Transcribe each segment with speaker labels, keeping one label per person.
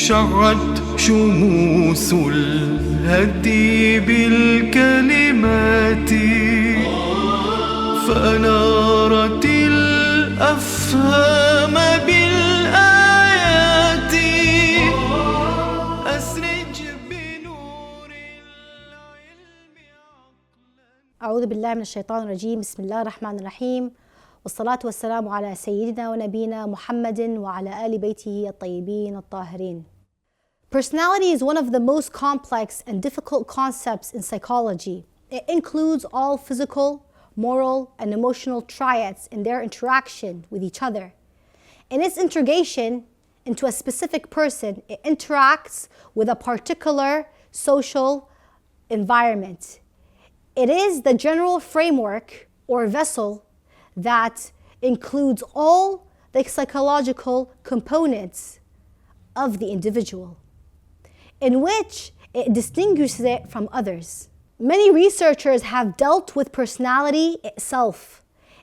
Speaker 1: شعت شموس الهدي بالكلمات فأنارت الأفهام بالآيات أسرج بنور العلم عقلا.
Speaker 2: أعوذ بالله من الشيطان الرجيم. بسم الله الرحمن الرحيم، والصلاة والسلام على سيدنا ونبينا محمد وعلى آل بيته الطيبين الطاهرين. Personality is one of the most complex and difficult concepts in psychology. It includes all physical, moral, and emotional triads in their interaction with each other. In its integration into a specific person, it interacts with a particular social environment. It is the general framework or vessel that includes all the psychological components of the individual, in which it distinguishes it from others. Many researchers have dealt with personality itself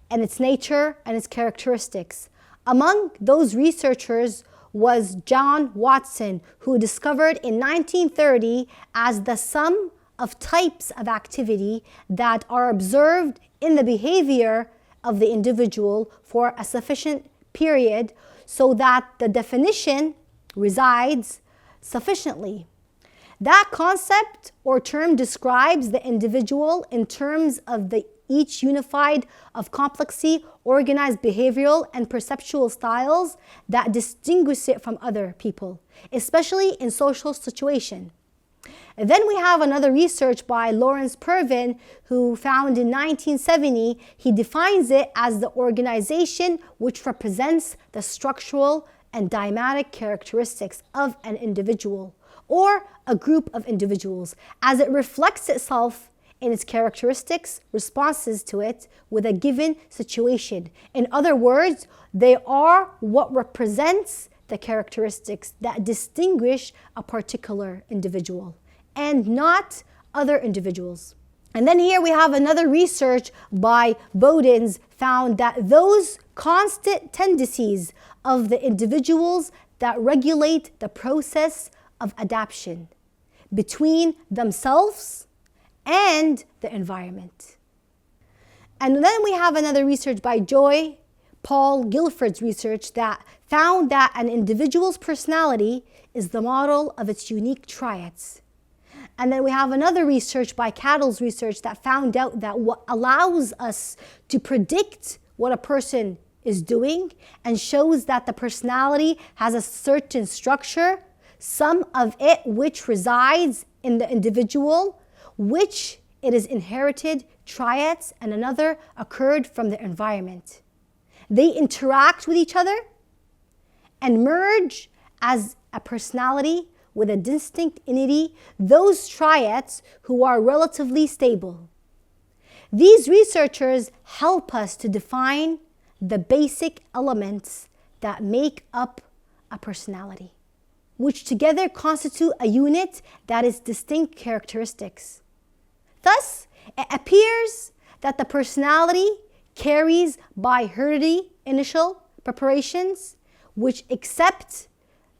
Speaker 2: and its nature and its characteristics. Among those researchers was John Watson, who discovered in 1930 as the sum of types of activity that are observed in the behavior of the individual for a sufficient period so that the definition resides sufficiently. That concept or term describes the individual in terms of each unified of complexly organized behavioral and perceptual styles that distinguish it from other people, especially in social situations. And then we have another research by Lawrence Pervin, who found in 1970, he defines it as the organization which represents the structural and dymatic characteristics of an individual or a group of individuals, as it reflects itself in its characteristics, responses to it with a given situation. In other words, they are what represents the characteristics that distinguish a particular individual and not other individuals. And then here we have another research by Bodens found that those constant tendencies of the individuals that regulate the process of adaptation between themselves and the environment. And then we have another research by Joy Paul Guilford's research that found that an individual's personality is the model of its unique triads. And then we have another research by Cattle's research that found out that what allows us to predict what a person is doing and shows that the personality has a certain structure, some of it which resides in the individual, which it is inherited triads, and another occurred from the environment. They interact with each other and merge as a personality with a distinct entity, those triads who are relatively stable. These researchers help us to define the basic elements that make up a personality, which together constitute a unit that is distinct characteristics. Thus, it appears that the personality carries by heredity initial preparations, which accept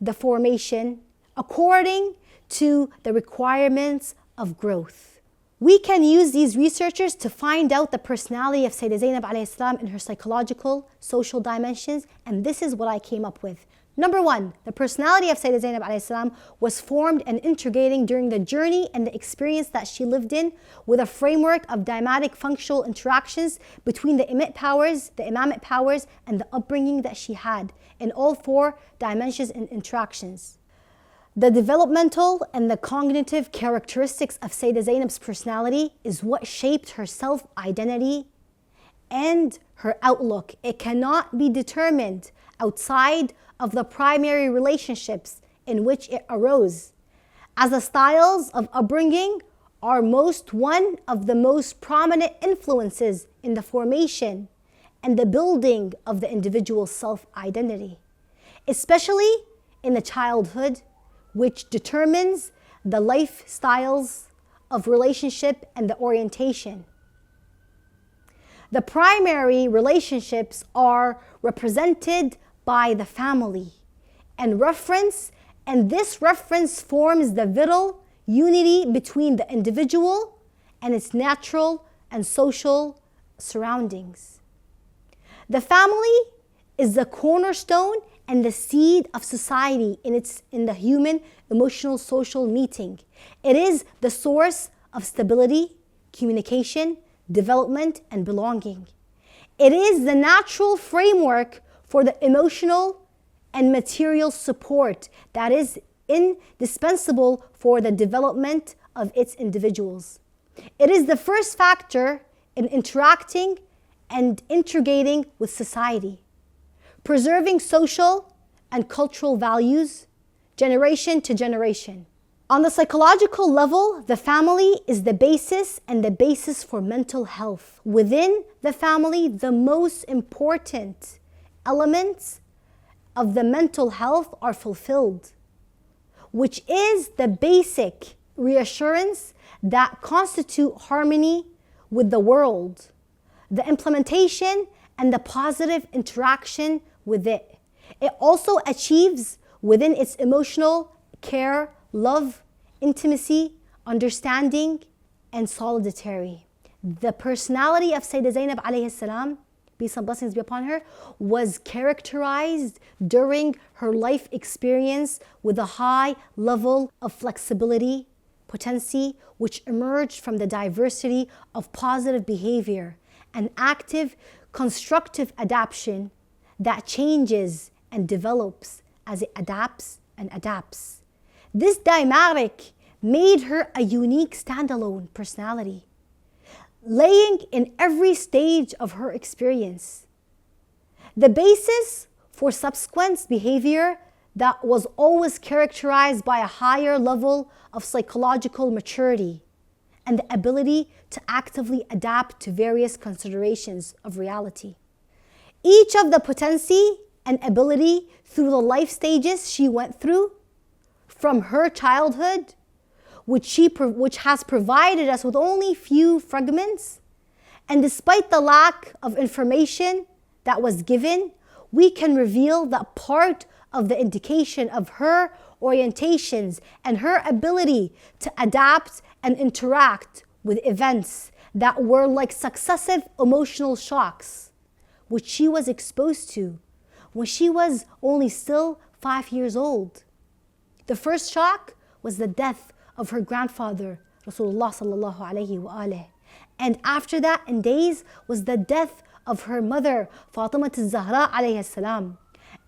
Speaker 2: the formation according to the requirements of growth. We can use these researchers to find out the personality of Sayyidah Zainab alayhi salam in her psychological, social dimensions, and this is what I came up with. Number one, the personality of Sayyidah Zainab alayhi salam was formed and integrating during the journey and the experience that she lived in with a framework of dymatic functional interactions between the imamate powers, and the upbringing that she had in all four dimensions and interactions. The developmental and the cognitive characteristics of Sayyidah Zainab's personality is what shaped her self-identity and her outlook. It cannot be determined outside of the primary relationships in which it arose, as the styles of upbringing are one of the most prominent influences in the formation and the building of the individual's self-identity, especially in the childhood, which determines the lifestyles of relationship and the orientation. The primary relationships are represented by the family and reference And this reference forms the vital unity between the individual and its natural and social surroundings. The family is the cornerstone and the seed of society in the human emotional social meeting. It is the source of stability, communication, development, and belonging. It is the natural framework for the emotional and material support that is indispensable for the development of its individuals. It is the first factor in interacting and integrating with society, preserving social and cultural values generation to generation. On the psychological level, the family is the basis and the basis for mental health. Within the family, the most important elements of the mental health are fulfilled, which is the basic reassurance that constitute harmony with the world, the implementation and the positive interaction with it. It also achieves within its emotional care, love, intimacy, understanding, and solidarity. The personality of Sayyidah Zainab alayhi salam, peace and blessings be upon her, was characterized during her life experience with a high level of flexibility, potency, which emerged from the diversity of positive behavior and active, constructive adaptation that changes and develops as it adapts and adapts. This dynamic made her a unique standalone personality, laying in every stage of her experience the basis for subsequent behavior that was always characterized by a higher level of psychological maturity and the ability to actively adapt to various considerations of reality. Each of the potency and ability through the life stages she went through, from her childhood, which has provided us with only few fragments, and despite the lack of information that was given, we can reveal that part of the indication of her orientations and her ability to adapt and interact with events that were like successive emotional shocks, which she was exposed to when she was only still 5 years old. The first shock was the death of her grandfather, Rasulullah sallallahu alayhi wa alayhi. And after that, in days, was the death of her mother, Fatimat Al Zahra alayhi salam.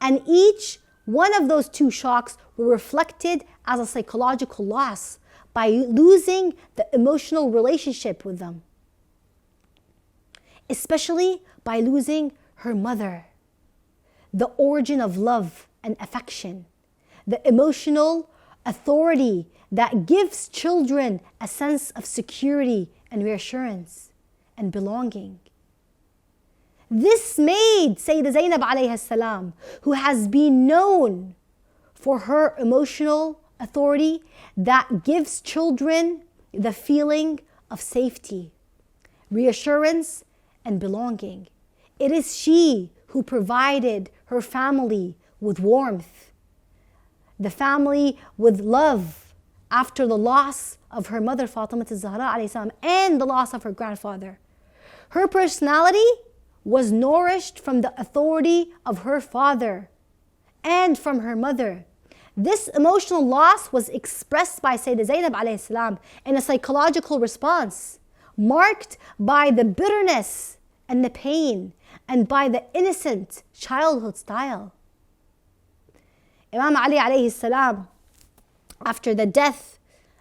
Speaker 2: And each one of those two shocks were reflected as a psychological loss by losing the emotional relationship with them, especially by losing her mother, the origin of love and affection, the emotional authority that gives children a sense of security and reassurance and belonging. This made Sayyidah Zainab alayhi salam, who has been known for her emotional authority that gives children the feeling of safety, reassurance, and belonging. It is she who provided her family with warmth, the family with love after the loss of her mother Fatimat Al Zahra alayhi salam and the loss of her grandfather. Her personality was nourished from the authority of her father and from her mother. This emotional loss was expressed by Sayyidah Zainab alayhi salam in a psychological response marked by the bitterness and the pain and by the innocent childhood style. Imam Ali alayhi salam, after the death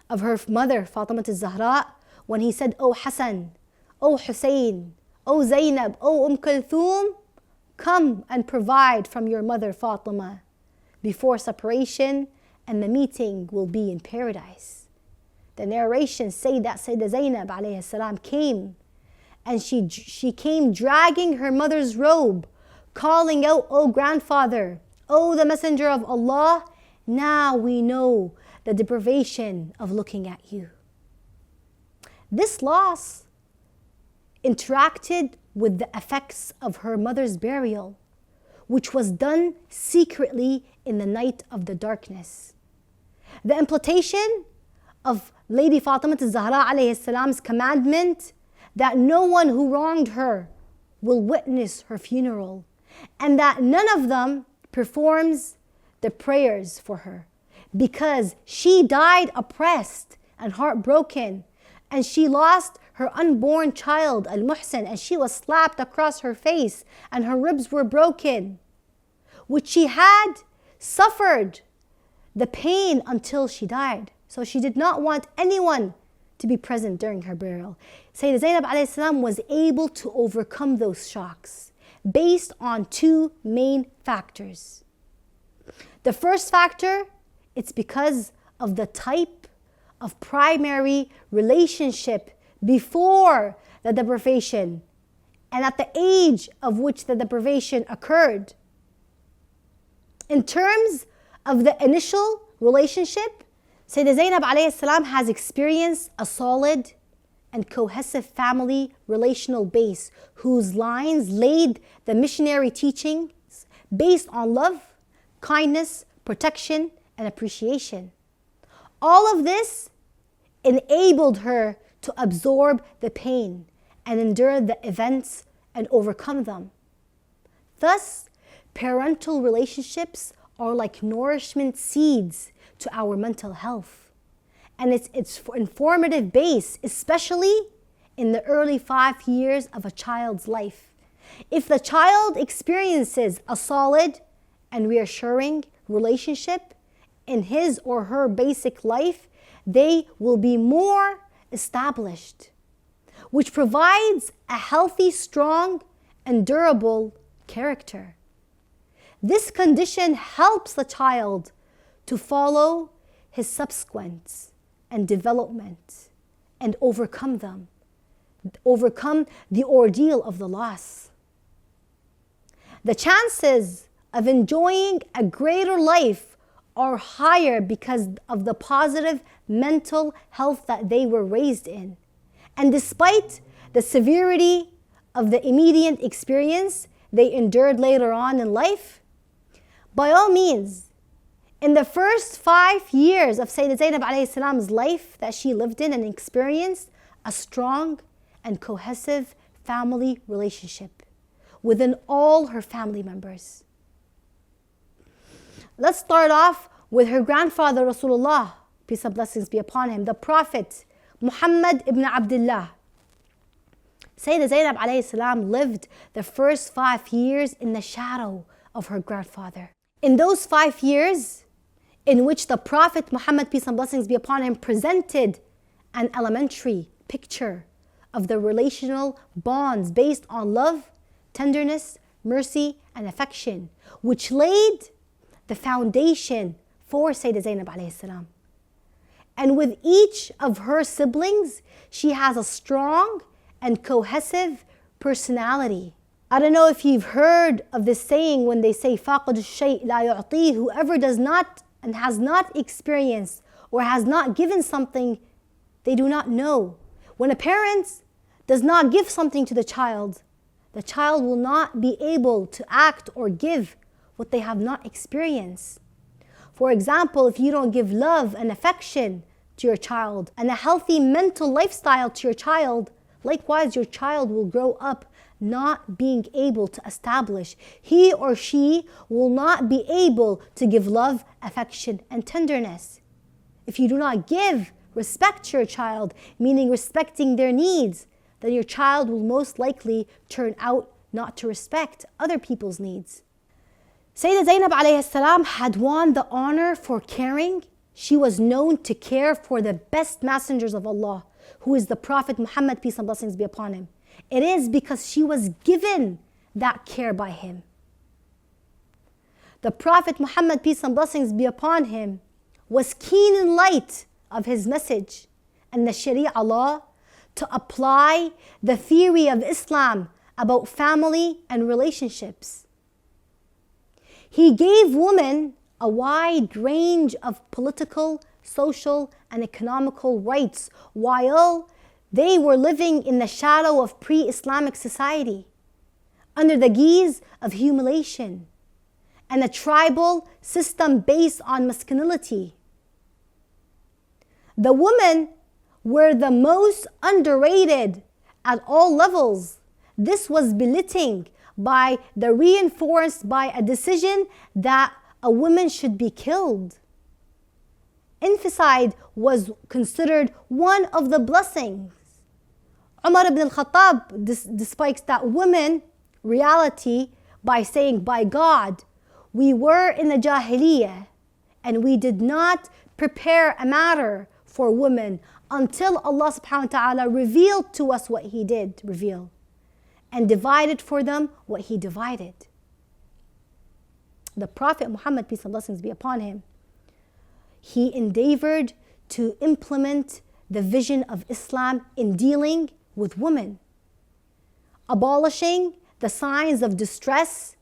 Speaker 2: of her mother Fatimat Al Zahra, when he said, "O Hassan, O Hussein, O Zainab, O Kulthum, come and provide from your mother Fatima before separation and the meeting will be in paradise." The narrations say that Sayyidah Zainab alayhi salam came, and she came dragging her mother's robe, calling out, "O grandfather, O the Messenger of Allah, now we know the deprivation of looking at you." This loss interacted with the effects of her mother's burial, which was done secretly in the night of the darkness. The implication of Lady Fatimat Al Zahra alayhi salam's commandment that no one who wronged her will witness her funeral, and that none of them performs the prayers for her, because she died oppressed and heartbroken, and she lost her unborn child, Al-Muhsin, and she was slapped across her face, and her ribs were broken, which she had suffered the pain until she died. So she did not want anyone to be present during her burial. Sayyida Zainab alayhi salam was able to overcome those shocks based on two main factors. The first factor, it's because of the type of primary relationship before the deprivation and at the age of which the deprivation occurred. In terms of the initial relationship, Sayyida Zainab alayhi salam has experienced a solid and cohesive family relational base whose lines laid the missionary teachings based on love, kindness, protection, and appreciation. All of this enabled her to absorb the pain and endure the events and overcome them. Thus, parental relationships are like nourishment seeds to our mental health. And it's informative base, especially in the early 5 years of a child's life. If the child experiences a solid and reassuring relationship in his or her basic life, they will be more established, which provides a healthy, strong, and durable character. This condition helps the child to follow his subsequent and development and overcome them, overcome the ordeal of the loss. The chances of enjoying a greater life are higher because of the positive mental health that they were raised in. And despite the severity of the immediate experience they endured later on in life, by all means, in the first 5 years of Sayyida Zainab alayhi salam's life that she lived in and experienced a strong and cohesive family relationship within all her family members. Let's start off with her grandfather Rasulullah, peace and blessings be upon him, the Prophet Muhammad ibn Abdullah. Sayyida Zainab alayhi salam lived the first 5 years in the shadow of her grandfather. In those 5 years, in which the Prophet Muhammad, peace and blessings be upon him, presented an elementary picture of the relational bonds based on love, tenderness, mercy, and affection, which laid the foundation for Sayyida Zainab alayhi salam. And with each of her siblings, she has a strong and cohesive personality. I don't know if you've heard of this saying when they say فَاقِدُ الشَّيْء لَا يُعْطِيهِ, whoever does not and has not experienced or has not given something, they do not know. When a parent does not give something to the child will not be able to act or give what they have not experienced. For example, if you don't give love and affection to your child and a healthy mental lifestyle to your child, likewise your child will grow up not being able to establish. He or she will not be able to give love, affection, and tenderness. If you do not give respect to your child, meaning respecting their needs, then your child will most likely turn out not to respect other people's needs. Sayyida Zainab alayhi salam had won the honor for caring. She was known to care for the best messengers of Allah, who is the Prophet Muhammad, peace and blessings be upon him. It is because she was given that care by him. The Prophet Muhammad, peace and blessings be upon him, was keen in light of his message and the Sharia law to apply the theory of Islam about family and relationships. He gave women a wide range of political, social, and economical rights while they were living in the shadow of pre-Islamic society, under the guise of humiliation and a tribal system based on masculinity. The women were the most underrated at all levels. This was belittling reinforced by a decision that a woman should be killed. Infanticide was considered one of the blessings. Umar ibn al-Khattab despite that woman reality by saying, by God, we were in the Jahiliyyah and we did not prepare a matter for women until Allah subhanahu wa ta'ala revealed to us what He did reveal and divided for them what He divided. The Prophet Muhammad, peace and blessings be upon him, he endeavored to implement the vision of Islam in dealing with women, abolishing the signs of distress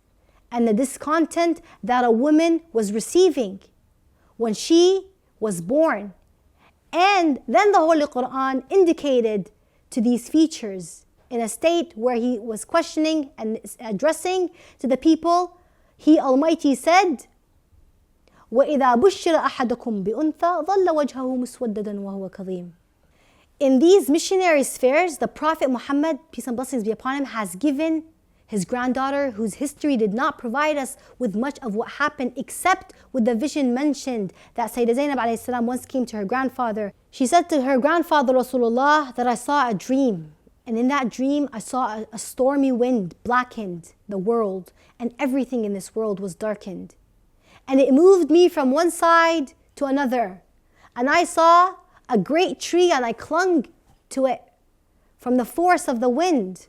Speaker 2: and the discontent that a woman was receiving when she was born. And then the Holy Quran indicated to these features in a state where He was questioning and addressing to the people. He Almighty said, وَإِذَا بُشِّرَ أَحَدُكُمْ بِأُنْثَى ظَلَّ وَجْهَهُ مُسْوَدَّةً وَهُوَ كَظِيمٌ. In these missionary spheres, the Prophet Muhammad, peace and blessings be upon him, has given his granddaughter, whose history did not provide us with much of what happened except with the vision mentioned that Sayyidah Zainab alayhi salam once came to her grandfather. She said to her grandfather Rasulullah that I saw a dream. And in that dream, I saw a stormy wind blackened the world and everything in this world was darkened. And it moved me from one side to another. And I saw a great tree and I clung to it from the force of the wind.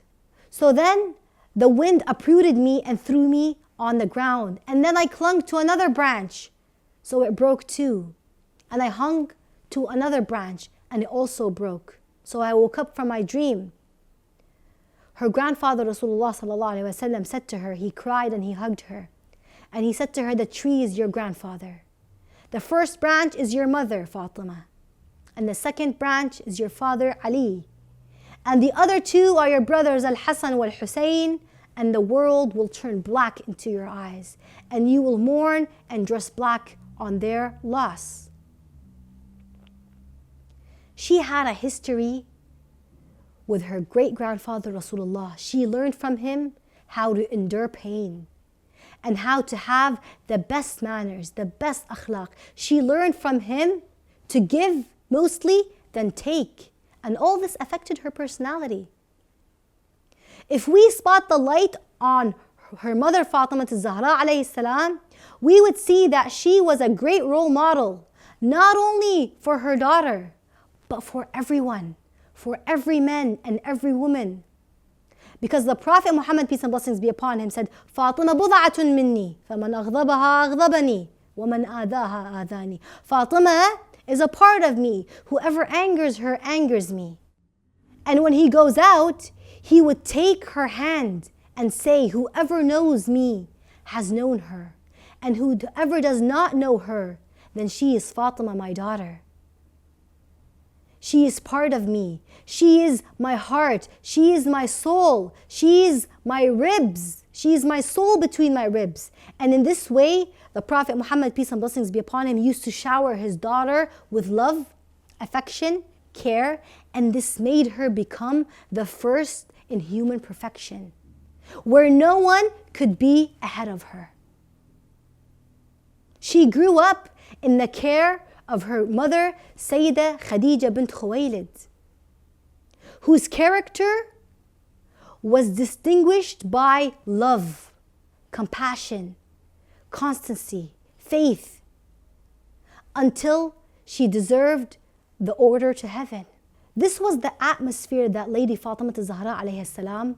Speaker 2: So then the wind uprooted me and threw me on the ground. And then I clung to another branch, so it broke too. And I hung to another branch and it also broke. So I woke up from my dream. Her grandfather Rasulullah sallallahu alaihi wasallam said to her, he cried and he hugged her. And he said to her, the tree is your grandfather. The first branch is your mother, Fatima. And the second branch is your father, Ali. And the other two are your brothers, Al-Hassan wal Hussein. And the world will turn black into your eyes. And you will mourn and dress black on their loss. She had a history with her great-grandfather, Rasulullah. She learned from him how to endure pain and how to have the best manners, the best akhlaq. She learned from him to give mostly than take. And all this affected her personality. If we spot the light on her mother Fatimat Al Zahra alayhi salam, we would see that she was a great role model, not only for her daughter, but for everyone, for every man and every woman. Because the Prophet Muhammad, peace and blessings be upon him, said, Fatima bud'atun minni, faman aghdabaha aghdabani, waman adaha adani. Fatima is a part of me. Whoever angers her, angers me. And when he goes out, he would take her hand and say, whoever knows me has known her. And whoever does not know her, then she is Fatima, my daughter. She is part of me. She is my heart. She is my soul. She is my ribs. She is my soul between my ribs. And in this way, the Prophet Muhammad, peace and blessings be upon him, used to shower his daughter with love, affection, care, and this made her become the first in human perfection, where no one could be ahead of her. She grew up in the care of her mother, Sayyidah Khadija bint Khuwaylid, whose character was distinguished by love, compassion, constancy, faith, until she deserved the order to heaven. This was the atmosphere that Lady Fatimat Al Zahra alayhi salam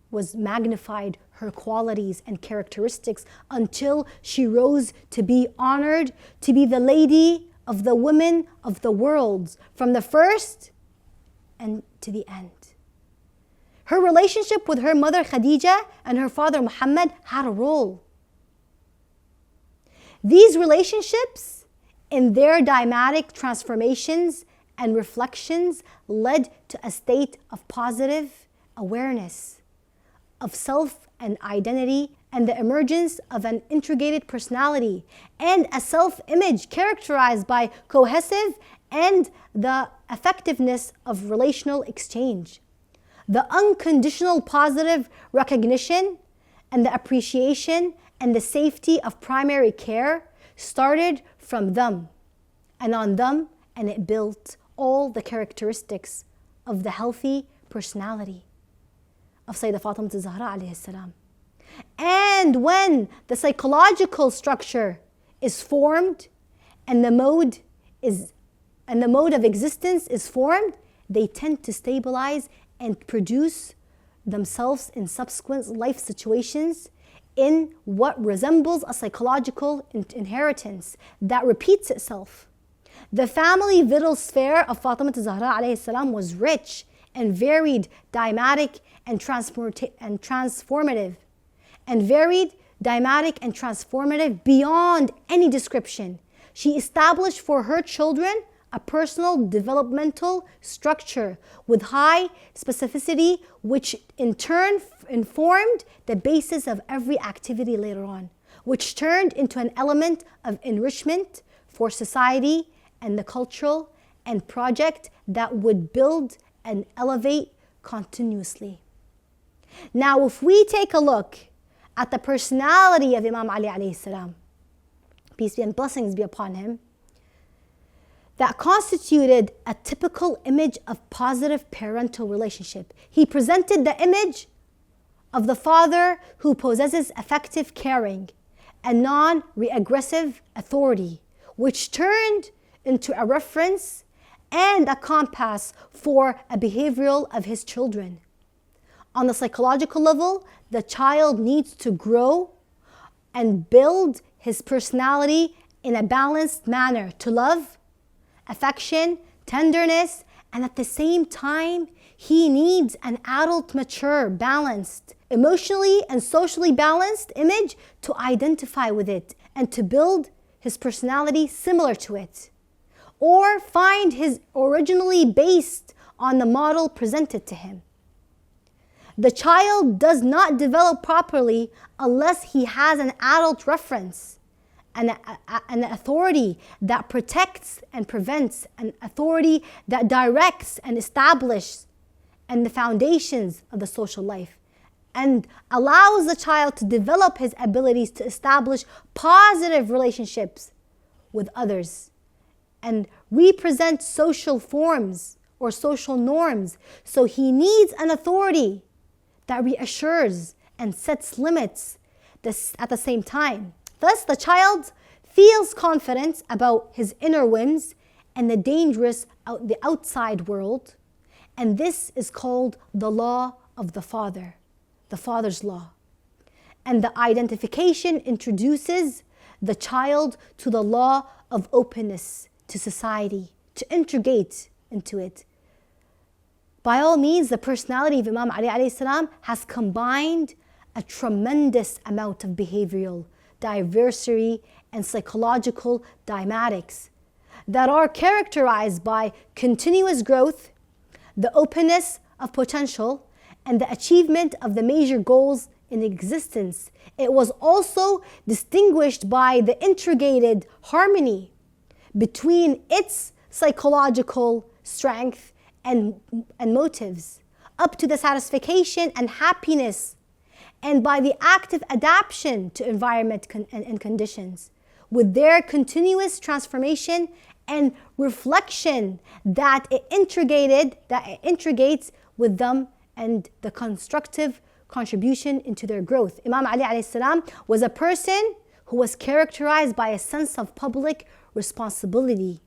Speaker 2: was magnified her qualities and characteristics until she rose to be honored, to be the lady of the women of the world, from the first and to the end. Her relationship with her mother Khadija and her father Muhammad had a role. These relationships, in their dynamic transformations and reflections, led to a state of positive awareness of self and identity and the emergence of an integrated personality and a self-image characterized by cohesive and the effectiveness of relational exchange. The unconditional positive recognition and the appreciation and the safety of primary care started from them and on them, and it built all the characteristics of the healthy personality of Sayyidah Fatimat Al Zahra alayhi salam. And when the psychological structure is formed and the mode of existence is formed, they tend to stabilize and produce themselves in subsequent life situations in what resembles a psychological inheritance that repeats itself. The family vital sphere of Fatimat Al Zahra alayhi salam was rich and varied, dynamic and transformative, beyond any description. She established for her children a personal developmental structure with high specificity, which in turn informed the basis of every activity later on, which turned into an element of enrichment for society and the cultural and project that would build and elevate continuously. Now, if we take a look at the personality of Imam Ali alayhi salam, peace be and blessings be upon him, that constituted a typical image of positive parental relationship. He presented the image of the father who possesses effective caring and non-reaggressive authority, which turned into a reference and a compass for a behavioral of his children. On the psychological level, the child needs to grow and build his personality in a balanced manner to love, affection, tenderness, and at the same time, he needs an adult, mature, balanced, emotionally and socially balanced image to identify with it and to build his personality similar to it, or find his originally based on the model presented to him. The child does not develop properly unless he has an adult reference, an authority that protects and prevents, an authority that directs and establishes and the foundations of the social life, and allows the child to develop his abilities to establish positive relationships with others and represent social forms or social norms. So he needs an authority that reassures and sets limits at the same time. Thus, the child feels confident about his inner whims and the outside world, and this is called the law of the father, the father's law. And the identification introduces the child to the law of openness to society, to integrate into it. By all means, the personality of Imam Ali alayhi salam has combined a tremendous amount of behavioral diversity and psychological dynamics that are characterized by continuous growth, the openness of potential, and the achievement of the major goals in existence. It was also distinguished by the integrated harmony between its psychological strength and motives, up to the satisfaction and happiness, and by the active adaptation to environment and conditions, with their continuous transformation and reflection that it integrates with them and the constructive contribution into their growth. Imam Ali alayhi salam was a person who was characterized by a sense of public responsibility,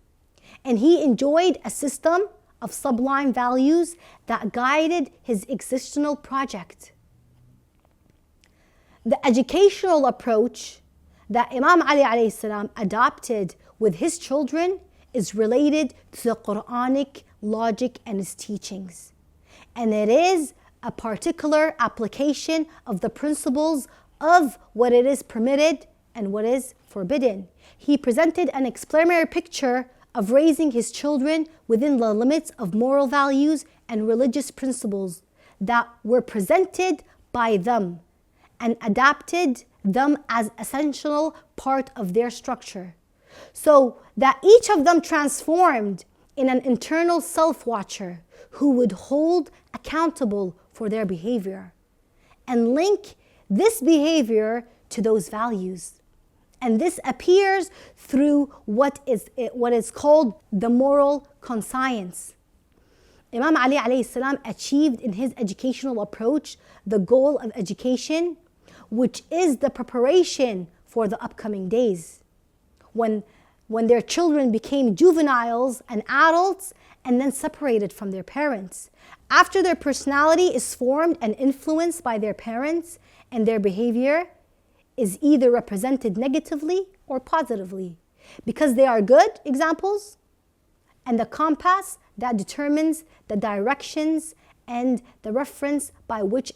Speaker 2: and he enjoyed a system of sublime values that guided his existential project. The educational approach that Imam Ali alayhi salam adopted with his children is related to the Quranic logic and its teachings. And it is a particular application of the principles of what it is permitted and what is forbidden. He presented an exemplary picture of raising his children within the limits of moral values and religious principles that were presented by them, and adapted them as essential part of their structure, so that each of them transformed in an internal self-watcher who would hold accountable for their behavior and link this behavior to those values. And this appears through what is called the moral conscience. Imam Ali alayhi salam achieved in his educational approach the goal of education, which is the preparation for the upcoming days, when their children became juveniles and adults and then separated from their parents. After their personality is formed and influenced by their parents, and their behavior is either represented negatively or positively, because they are good examples and the compass that determines the directions and the reference by which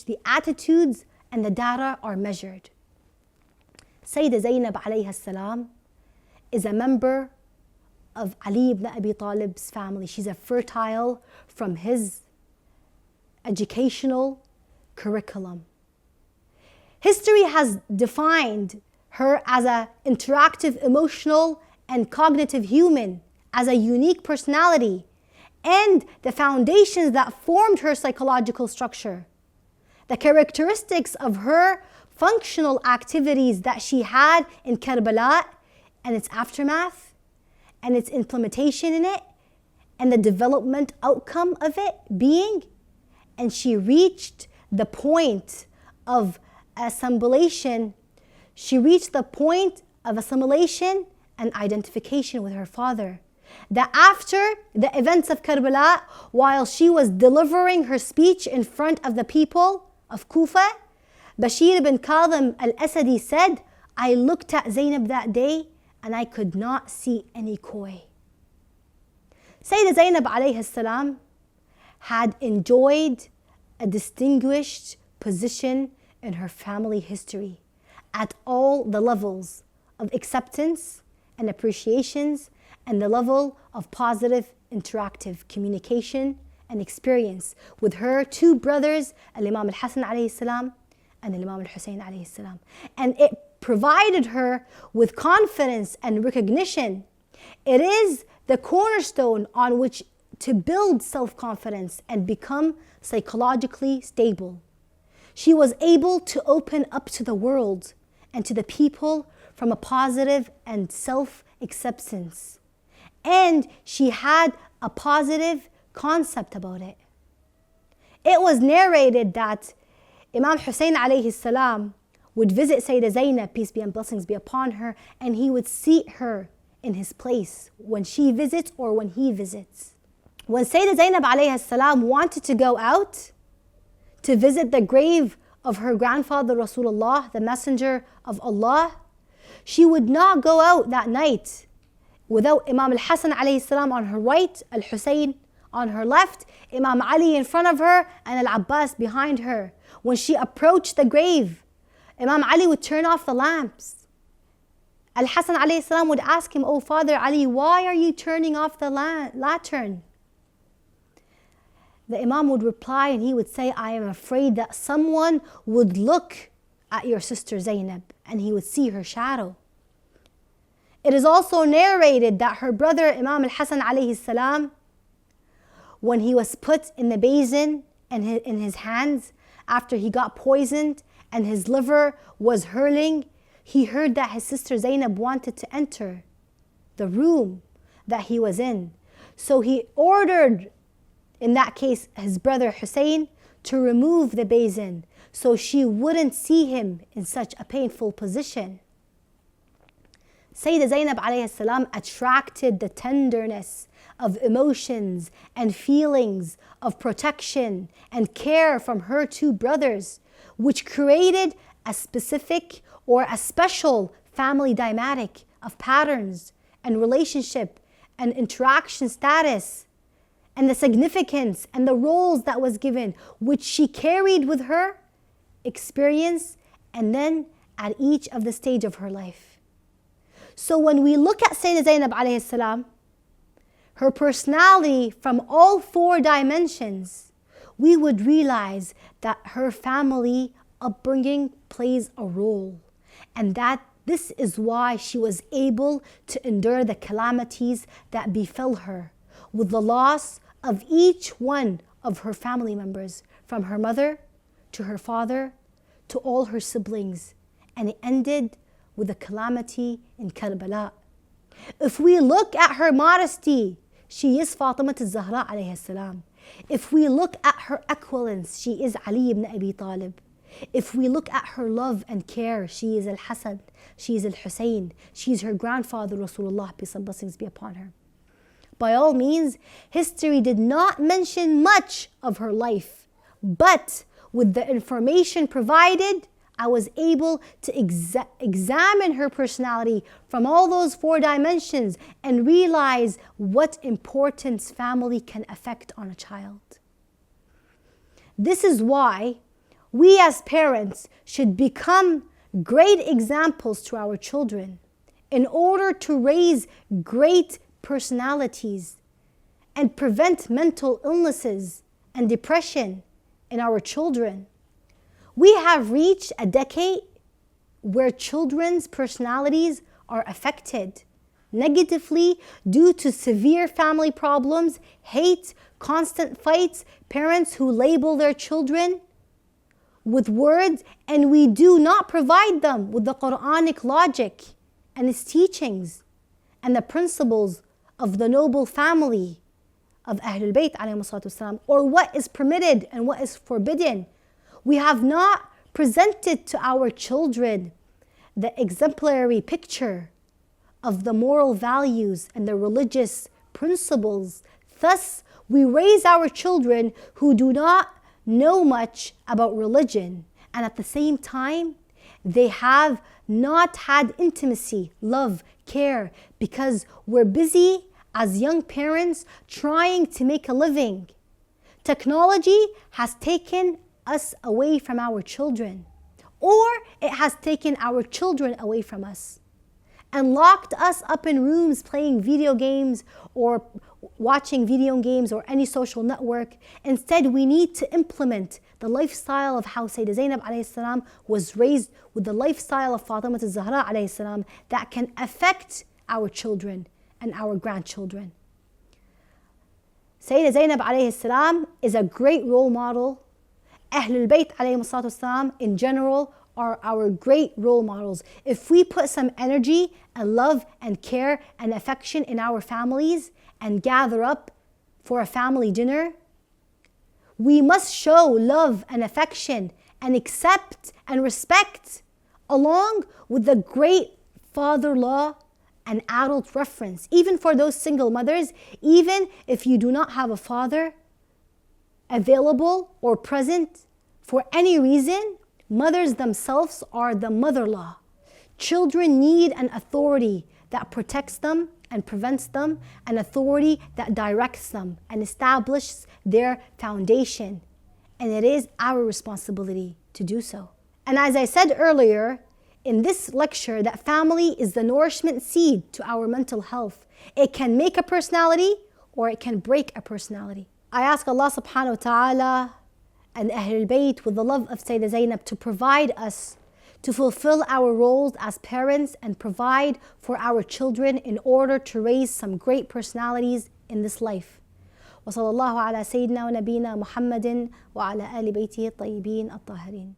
Speaker 2: the attitudes and the data are measured. Sayyidah Zainab alayha salam is a member of Ali ibn Abi Talib's family. She's a fertile from his educational curriculum. History has defined her as an interactive, emotional, and cognitive human, as a unique personality, and the foundations that formed her psychological structure. The characteristics of her functional activities that she had in Karbala and its aftermath, and its implementation in it, and the development outcome of it being, and she reached the point of assimilation. She reached the point of assimilation and identification with her father. That after the events of Karbala, while she was delivering her speech in front of the people of Kufa, Bashir ibn Kadhim al-Asadi said, "I looked at Zainab that day and I could not see any koi." Sayyidah Zainab alayhi salam had enjoyed a distinguished position in her family history at all the levels of acceptance and appreciations, and the level of positive interactive communication and experience with her two brothers, Imam Al-Hassan alayhi salam and Imam Hussein alayhi salam. And it provided her with confidence and recognition. It is the cornerstone on which to build self-confidence and become psychologically stable. She was able to open up to the world and to the people from a positive and self-acceptance. And she had a positive concept about it. It was narrated that Imam Hussein alayhi salam would visit Sayyidah Zainab, peace be and blessings be upon her, and he would seat her in his place when she visits or when he visits. When Sayyidah Zainab alayhi salam wanted to go out to visit the grave of her grandfather Rasulullah, the Messenger of Allah, she would not go out that night without Imam Al-Hassan alayhi salam on her right, Al-Hussein on her left, Imam Ali in front of her, and Al-Abbas behind her. When she approached the grave, Imam Ali would turn off the lamps. Al-Hassan alayhi salam would ask him, "Oh Father Ali, why are you turning off the lantern?" The Imam would reply and he would say, "I am afraid that someone would look at your sister Zainab and he would see her shadow." It is also narrated that her brother Imam Al-Hassan alayhi salam, when he was put in the basin and in his hands after he got poisoned and his liver was hurling, he heard that his sister Zainab wanted to enter the room that he was in. So he ordered, in that case, his brother Hussein to remove the basin so she wouldn't see him in such a painful position. Sayyidah Zainab alayhi salam attracted the tenderness of emotions and feelings of protection and care from her two brothers, which created a specific or a special family dynamic of patterns and relationship and interaction status, and the significance and the roles that was given, which she carried with her experience and then at each of the stage of her life. So when we look at Sayyidah Zainab alayhi salam, her personality from all four dimensions, we would realize that her family upbringing plays a role, and that this is why she was able to endure the calamities that befell her with the loss of each one of her family members, from her mother to her father to all her siblings, and it ended with a calamity in Karbala. If we look at her modesty, she is Fatimat Al Zahra alayhi salam. If we look at her equivalence, she is Ali ibn Abi Talib. If we look at her love and care, she is Al-Hasan, she is Al-Hussein, she is her grandfather Rasulullah, peace and blessings be upon her. By all means, history did not mention much of her life, but with the information provided, I was able to examine her personality from all those 4 dimensions and realize what importance family can affect on a child. This is why we as parents should become great examples to our children in order to raise great personalities and prevent mental illnesses and depression in our children. We have reached a decade where children's personalities are affected negatively due to severe family problems, hate, constant fights, parents who label their children with words, and we do not provide them with the Quranic logic and its teachings and the principles of the noble family of Ahlul Bayt alayhi salatu wasalam, or what is permitted and what is forbidden. We have not presented to our children the exemplary picture of the moral values and the religious principles. Thus, we raise our children who do not know much about religion, and at the same time, they have not had intimacy, love, care, because we're busy as young parents trying to make a living. Technology has taken us away from our children, or it has taken our children away from us and locked us up in rooms playing video games or watching video games or any social network. Instead, we need to implement the lifestyle of how Sayyidah Zainab alayhi salam was raised, with the lifestyle of Fatimat Al Zahra alayhi salam, that can affect our children and our grandchildren. Sayyidah Zainab alayhi salam is a great role model. Ahlul Bayt alayhi salatu wasalam in general are our great role models. If we put some energy and love and care and affection in our families and gather up for a family dinner, we must show love and affection and accept and respect, along with the great father-law and adult reference. Even for those single mothers, even if you do not have a father available or present for any reason, mothers themselves are the mother-law. Children need an authority that protects them and prevents them, an authority that directs them and establishes their foundation. And it is our responsibility to do so. And as I said earlier in this lecture, that family is the nourishment seed to our mental health. It can make a personality or it can break a personality. I ask Allah subhanahu wa ta'ala and Ahlul Bayt with the love of Sayyidah Zainab to provide us to fulfill our roles as parents and provide for our children in order to raise some great personalities in this life. وصلى الله على سيدنا ونبينا محمد وعلى آل بيته الطيبين الطاهرين.